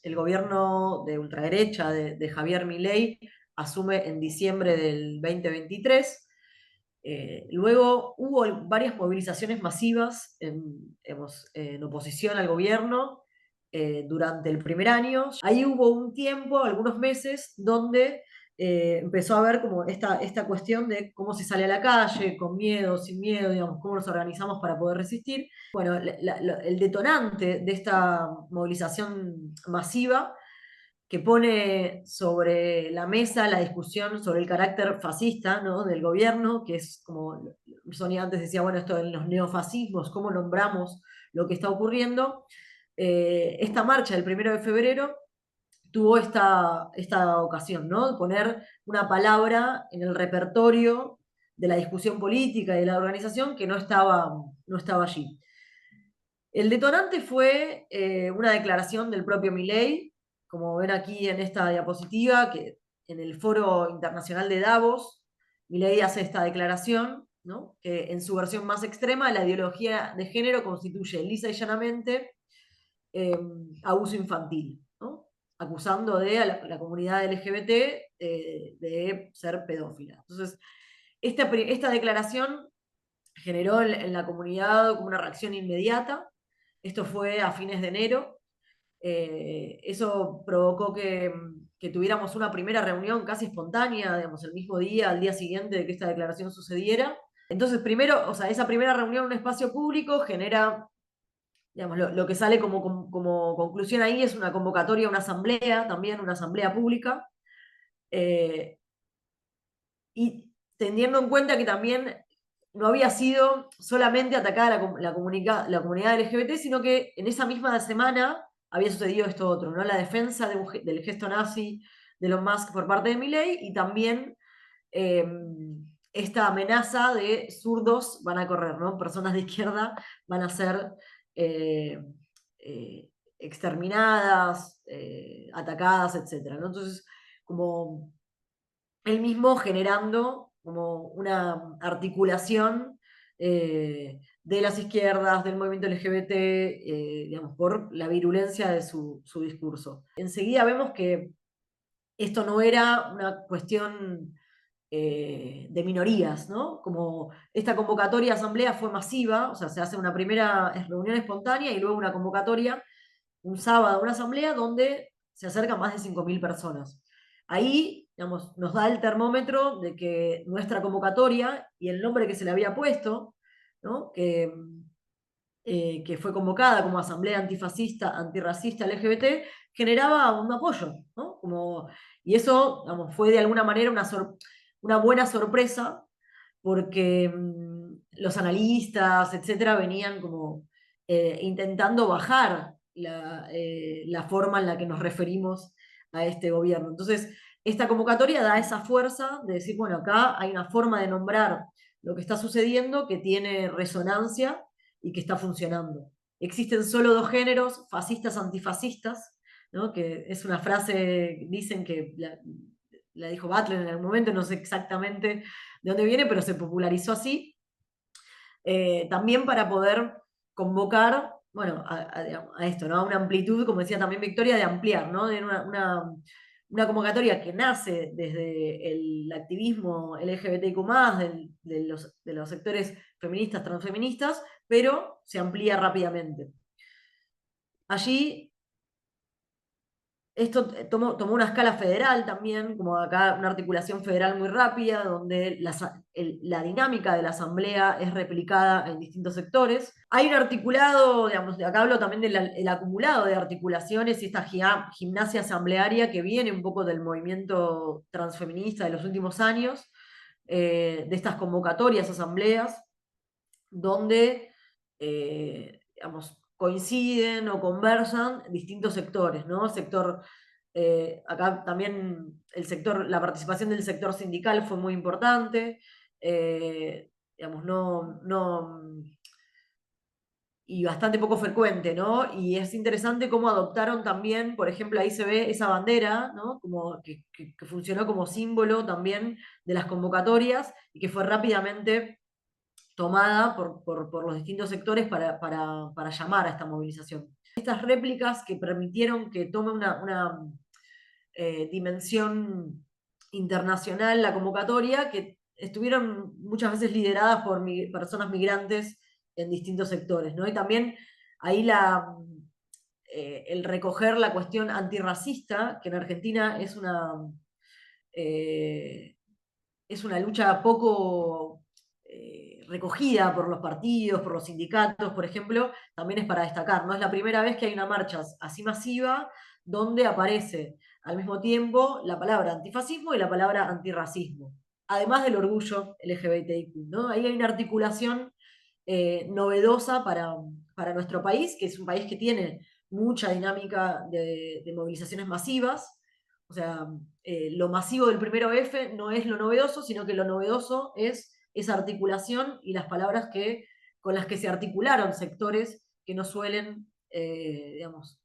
el gobierno de ultraderecha de Javier Milei asume en diciembre del 2023. Luego hubo varias movilizaciones masivas en oposición al gobierno durante el primer año. Ahí hubo un tiempo, algunos meses, donde empezó a haber como esta cuestión de cómo se sale a la calle, con miedo, sin miedo, digamos, cómo nos organizamos para poder resistir. Bueno, el detonante de esta movilización masiva que pone sobre la mesa la discusión sobre el carácter fascista, ¿no?, del gobierno, que es como Sonia antes decía, bueno, esto de los neofascismos, cómo nombramos lo que está ocurriendo. Esta marcha del 1 de febrero tuvo esta ocasión, ¿no?, de poner una palabra en el repertorio de la discusión política y de la organización que no estaba allí. El detonante fue una declaración del propio Milei, como ven aquí en esta diapositiva, que en el Foro Internacional de Davos, Milei hace esta declaración, ¿no?, que en su versión más extrema la ideología de género constituye lisa y llanamente eh, abuso infantil, ¿no?, acusando a la comunidad LGBT de ser pedófila. Entonces, esta declaración generó en la comunidad como una reacción inmediata. Esto fue a fines de enero. Eso provocó que tuviéramos una primera reunión casi espontánea, digamos, el mismo día, al día siguiente de que esta declaración sucediera. Entonces, primero, o sea, esa primera reunión en un espacio público genera, digamos, lo que sale como conclusión ahí es una convocatoria a una asamblea, también una asamblea pública, eh, y teniendo en cuenta que también no había sido solamente atacada la comunidad LGBT, sino que en esa misma semana había sucedido esto otro, ¿no? La defensa del gesto nazi de Elon Musk por parte de Milei y también eh, esta amenaza de zurdos van a correr, ¿no? Personas de izquierda van a ser eh, eh, exterminadas, atacadas, etc., ¿no? Entonces, como él mismo generando como una articulación de las izquierdas, del movimiento LGBT, digamos, por la virulencia de su discurso. Enseguida vemos que esto no era una cuestión de minorías, ¿no? Como esta convocatoria a asamblea fue masiva, o sea, se hace una primera reunión espontánea y luego una convocatoria un sábado, una asamblea donde se acercan más de 5.000 personas. Ahí, digamos, nos da el termómetro de que nuestra convocatoria y el nombre que se le había puesto, ¿no?, que fue convocada como Asamblea Antifascista, Antirracista LGBT, generaba un apoyo, ¿no? Y eso, digamos, fue de alguna manera una buena sorpresa, porque los analistas, etcétera, venían como intentando bajar la forma en la que nos referimos a este gobierno. Entonces, esta convocatoria da esa fuerza de decir, bueno, acá hay una forma de nombrar lo que está sucediendo que tiene resonancia y que está funcionando. Existen solo dos géneros, fascistas, antifascistas, ¿no?, que es una frase, dicen que la dijo Butler en algún momento, no sé exactamente de dónde viene, pero se popularizó así, también para poder convocar, bueno, a esto, ¿no?, a una amplitud, como decía también Victoria, de ampliar, ¿no?, de una convocatoria que nace desde el activismo LGBTIQ+, de los sectores feministas, transfeministas, pero se amplía rápidamente. Allí esto tomó una escala federal también, como acá una articulación federal muy rápida, donde la dinámica de la asamblea es replicada en distintos sectores. Hay un articulado, digamos, acá hablo también del acumulado de articulaciones y esta gimnasia asamblearia que viene un poco del movimiento transfeminista de los últimos años, de estas convocatorias, asambleas, donde digamos, coinciden o conversan distintos sectores, ¿no? Acá también la participación del sector sindical fue muy importante, digamos, y bastante poco frecuente, ¿no? Y es interesante cómo adoptaron también, por ejemplo, ahí se ve esa bandera, ¿no?, como que funcionó como símbolo también de las convocatorias y que fue rápidamente tomada por los distintos sectores para llamar a esta movilización. Estas réplicas que permitieron que tome una dimensión internacional la convocatoria, que estuvieron muchas veces lideradas por personas migrantes en distintos sectores, ¿no? Y también ahí el recoger la cuestión antirracista, que en Argentina eh, es una lucha poco recogida por los partidos, por los sindicatos, por ejemplo, también es para destacar. No es la primera vez que hay una marcha así masiva donde aparece al mismo tiempo la palabra antifascismo y la palabra antirracismo, además del orgullo LGBTIQ, ¿no? Ahí hay una articulación novedosa para nuestro país, que es un país que tiene mucha dinámica de movilizaciones masivas. O sea, lo masivo del primero F no es lo novedoso, sino que lo novedoso es esa articulación y las palabras con las que se articularon sectores que no suelen, digamos,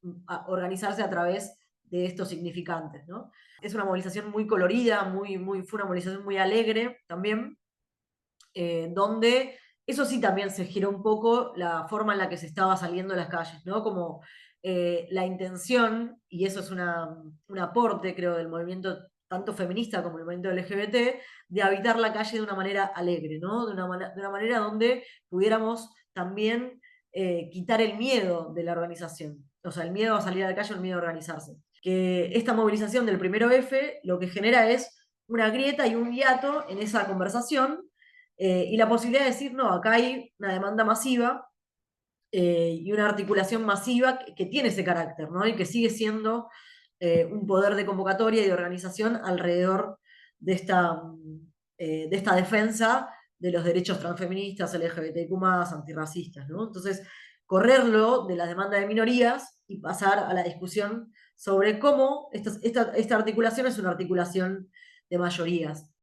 organizarse a través de estos significantes, ¿no? Es una movilización muy colorida, fue una movilización muy alegre también, donde eso sí también se giró un poco la forma en la que se estaba saliendo a las calles, ¿no? Como la intención, y eso es un aporte, creo, del movimiento tanto feminista como el movimiento LGBT, de habitar la calle de una manera alegre, ¿no? De una manera donde pudiéramos también quitar el miedo de la organización, o sea, el miedo a salir a la calle o el miedo a organizarse. Que esta movilización del primero F lo que genera es una grieta y un hiato en esa conversación, y la posibilidad de decir, no, acá hay una demanda masiva y una articulación masiva que tiene ese carácter, ¿no? Y que sigue siendo un poder de convocatoria y de organización alrededor de esta defensa de los derechos transfeministas, LGBTQ+, antirracistas, ¿no? Entonces, correrlo de la demanda de minorías y pasar a la discusión sobre cómo esta articulación es una articulación de mayorías.